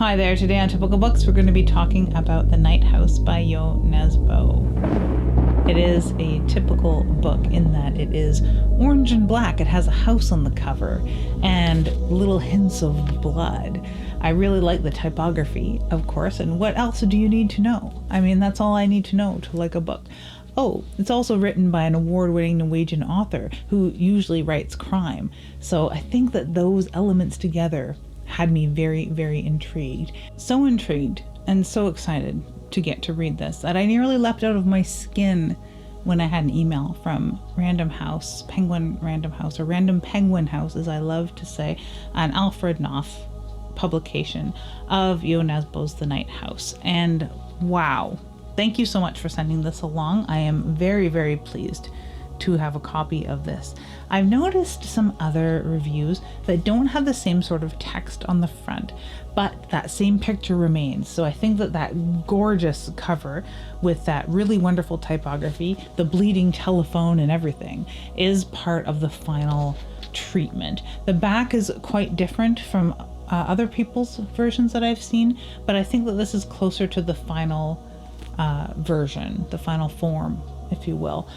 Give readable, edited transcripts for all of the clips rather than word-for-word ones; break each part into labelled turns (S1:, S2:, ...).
S1: Hi there, today on Typical Books we're going to be talking about The Night House by Jo Nesbø. It is a typical book in that it is orange and black. It has a house on the cover and little hints of blood. I really like the typography, of course, and what else do you need to know? I mean, that's all I need to know to like a book. Oh, it's also written by an award-winning Norwegian author who usually writes crime. So I think that those elements together had me very, very intrigued. So intrigued and so excited to get to read this that I nearly leapt out of my skin when I had an email from Random House, Penguin Random House, or Random Penguin House, as I love to say, an Alfred Knopf publication of Jo Nesbø's The Night House. And wow, thank you so much for sending this along. I am very, very pleased to have a copy of this. I've noticed some other reviews that don't have the same sort of text on the front, but that same picture remains. So I think that that gorgeous cover with that really wonderful typography, the bleeding telephone and everything, is part of the final treatment. The back is quite different from other people's versions that I've seen, but I think that this is closer to the final version, the final form, if you will.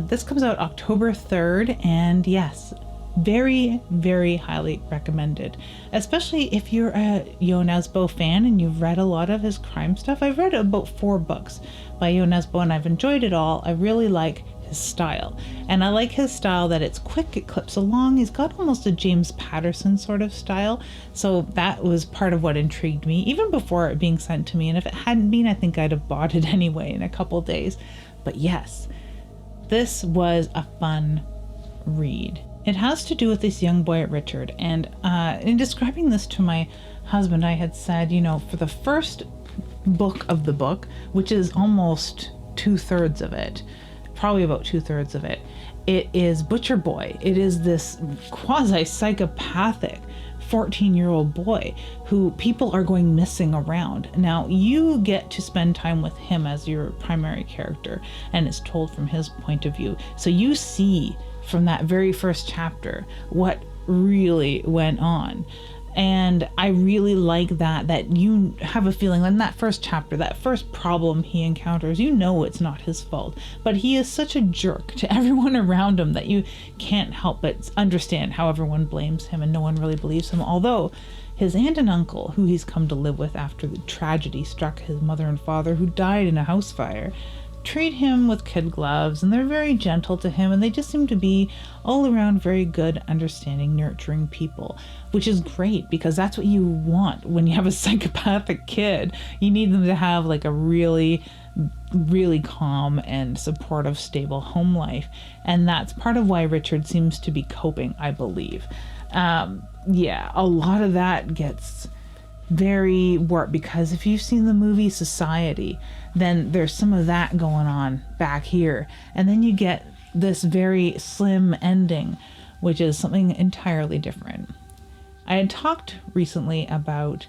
S1: This comes out October 3rd, and yes, very, very highly recommended, especially if you're a Jo Nesbø fan and you've read a lot of his crime stuff. I've read about 4 books by Jo Nesbø and I've enjoyed it all. I really like his style, and I like his style that it's quick, it clips along. He's got almost a James Patterson sort of style, so that was part of what intrigued me even before it being sent to me, and if it hadn't been, I think I'd have bought it anyway in a couple days. But yes, this was a fun read. It has to do with this young boy, Richard, and in describing this to my husband, I had said, you know, for the first book of the book, which is almost 2/3 of it, probably about 2/3 of it, it is Butcher Boy. It is this quasi-psychopathic 14-year-old boy who people are going missing around. Now you get to spend time with him as your primary character, and it's told from his point of view. So you see from that very first chapter what really went on. And I really like that you have a feeling in that first chapter, that first problem he encounters, you know it's not his fault, but he is such a jerk to everyone around him that you can't help but understand how everyone blames him and no one really believes him. Although his aunt and uncle, who he's come to live with after the tragedy struck his mother and father, who died in a house fire, treat him with kid gloves, and they're very gentle to him, and they just seem to be all around very good, understanding, nurturing people, which is great because that's what you want when you have a psychopathic kid. You need them to have like a really, really calm and supportive, stable home life, and that's part of why Richard seems to be coping, I believe. Yeah, a lot of that gets very warped because if you've seen the movie Society, then there's some of that going on back here, and then you get this very slim ending, which is something entirely different. I had talked recently about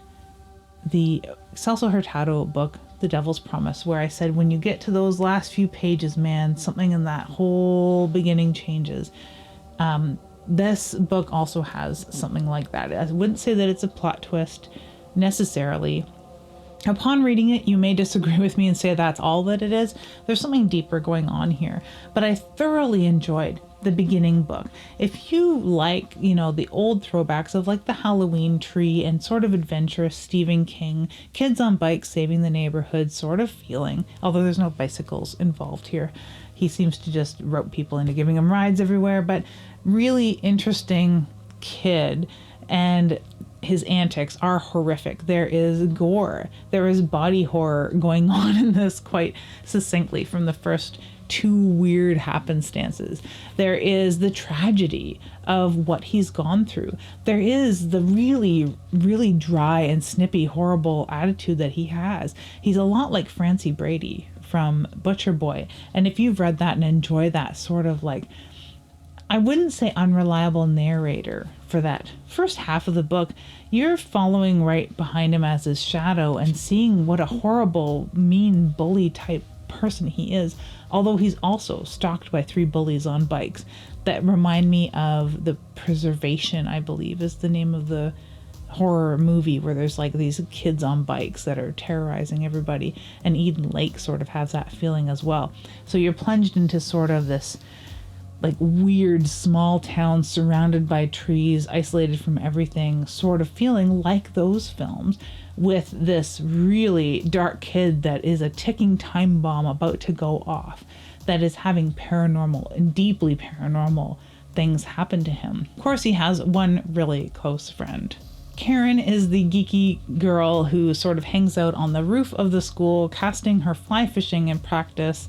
S1: the Celso Hurtado book, The Devil's Promise, where I said when you get to those last few pages, man, something in that whole beginning changes. This book also has something like that. I wouldn't say that it's a plot twist necessarily. Upon reading it, you may disagree with me and say that's all that it is. There's something deeper going on here, but I thoroughly enjoyed the beginning book. If you like, you know, the old throwbacks of like the Halloween tree and sort of adventurous Stephen King, kids on bikes saving the neighborhood sort of feeling, although there's no bicycles involved here. He seems to just rope people into giving them rides everywhere, but really interesting kid, and his antics are horrific. There is gore. There is body horror going on in this quite succinctly from the first 2 weird happenstances. There is the tragedy of what he's gone through. There is the really, really dry and snippy, horrible attitude that he has. He's a lot like Francie Brady from Butcher Boy. And if you've read that and enjoy that sort of like, I wouldn't say unreliable narrator for that first half of the book, you're following right behind him as his shadow and seeing what a horrible, mean bully type person he is, although he's also stalked by 3 bullies on bikes that remind me of The Preservation, I believe is the name of the horror movie where there's like these kids on bikes that are terrorizing everybody, and Eden Lake sort of has that feeling as well. So you're plunged into sort of this like weird small town surrounded by trees, isolated from everything, sort of feeling like those films, with this really dark kid that is a ticking time bomb about to go off, that is having paranormal and deeply paranormal things happen to him. Of course, he has one really close friend. Karen is the geeky girl who sort of hangs out on the roof of the school, casting her fly fishing in practice,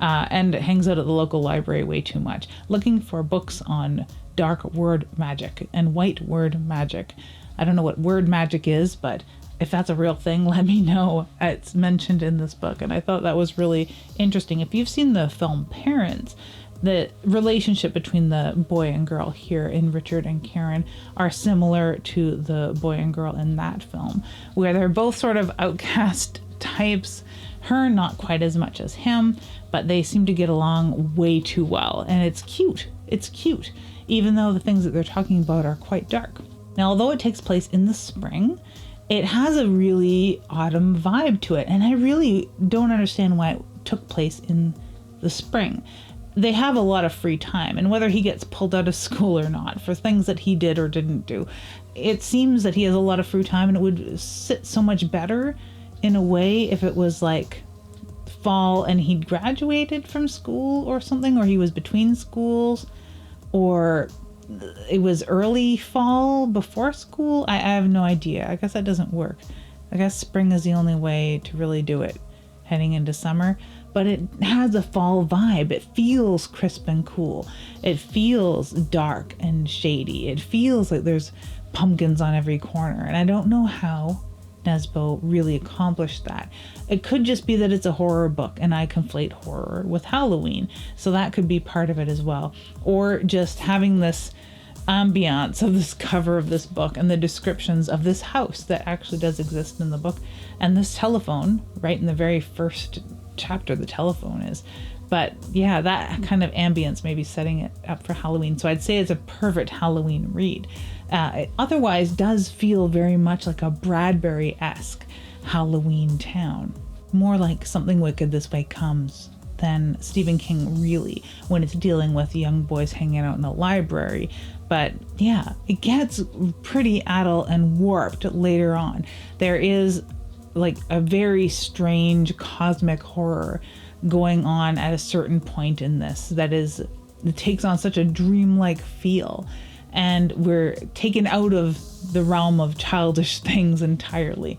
S1: and hangs out at the local library way too much, looking for books on dark word magic and white word magic. I don't know what word magic is, but if that's a real thing, let me know. It's mentioned in this book, and I thought that was really interesting. If you've seen the film Parents, the relationship between the boy and girl here in Richard and Karen are similar to the boy and girl in that film, where they're both sort of outcast types. Her not quite as much as him, but they seem to get along way too well, and it's cute. It's cute, even though the things that they're talking about are quite dark. Now, although it takes place in the spring, it has a really autumn vibe to it, and I really don't understand why it took place in the spring. They have a lot of free time, and whether he gets pulled out of school or not for things that he did or didn't do, it seems that he has a lot of free time, and it would sit so much better in a way if it was like fall and he'd graduated from school or something, or he was between schools, or it was early fall before school. I have no idea. I guess that doesn't work. I guess spring is the only way to really do it, heading into summer. But it has a fall vibe. It feels crisp and cool. It feels dark and shady. It feels like there's pumpkins on every corner. And I don't know how Nesbo really accomplished that. It could just be that it's a horror book and I conflate horror with Halloween. So that could be part of it as well. Or just having this ambiance of this cover of this book and the descriptions of this house that actually does exist in the book, and this telephone right in the very first chapter. The telephone is, but yeah, that kind of ambience maybe setting it up for Halloween. So I'd say it's a perfect Halloween read. It otherwise does feel very much like a Bradbury-esque Halloween town, more like Something Wicked This Way Comes than Stephen King really, when it's dealing with young boys hanging out in the library. But yeah, it gets pretty adult and warped later on. There is like a very strange cosmic horror going on at a certain point in this that is, it takes on such a dreamlike feel, and we're taken out of the realm of childish things entirely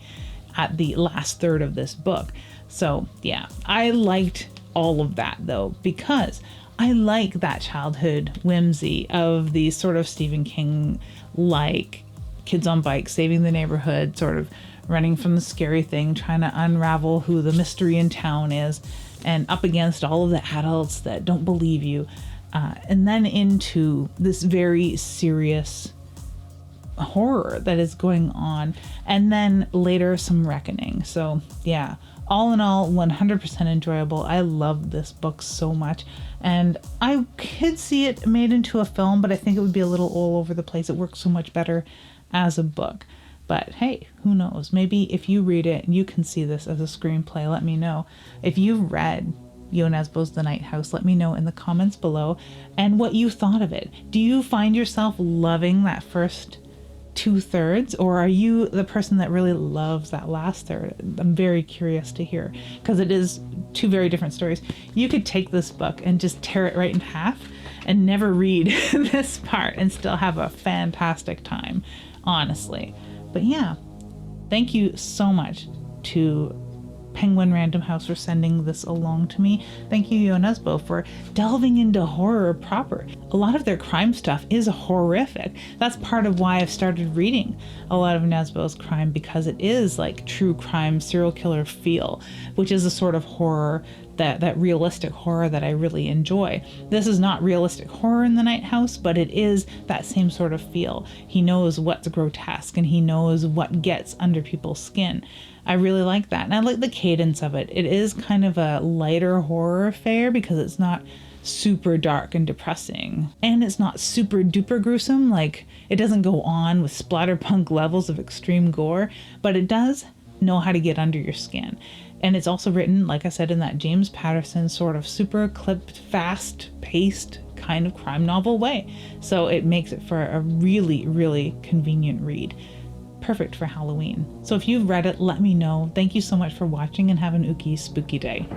S1: at the last third of this book. So yeah, I liked all of that though, because I like that childhood whimsy of these sort of Stephen King like kids on bikes saving the neighborhood, sort of running from the scary thing, trying to unravel who the mystery in town is, and up against all of the adults that don't believe you, and then into this very serious horror that is going on, and then later some reckoning. So yeah, all in all, 100% enjoyable. I love this book so much, and I could see it made into a film, but I think it would be a little all over the place. It works so much better as a book. But hey, who knows? Maybe if you read it and you can see this as a screenplay, let me know. If you've read Yo Nesbo's The Night House, let me know in the comments below and what you thought of it. Do you find yourself loving that first 2/3, or are you the person that really loves that last third? I'm very curious to hear, because it is two very different stories. You could take this book and just tear it right in half and never read this part and still have a fantastic time, honestly. But yeah, thank you so much to Penguin Random House for sending this along to me. Thank you, Yo Nesbo, for delving into horror proper. A lot of their crime stuff is horrific. That's part of why I've started reading a lot of Nesbo's crime, because it is like true crime, serial killer feel, which is a sort of horror, that realistic horror that I really enjoy. This is not realistic horror in The Night House, but it is that same sort of feel. He knows what's grotesque and he knows what gets under people's skin. I really like that. And I like the cadence of it. It is kind of a lighter horror affair because it's not super dark and depressing. And it's not super duper gruesome, like it doesn't go on with splatterpunk levels of extreme gore, but it does know how to get under your skin. And it's also written, like I said, in that James Patterson sort of super clipped, fast paced kind of crime novel way. So it makes it for a really, really convenient read. Perfect for Halloween. So if you've read it, let me know. Thank you so much for watching and have an ooky spooky day.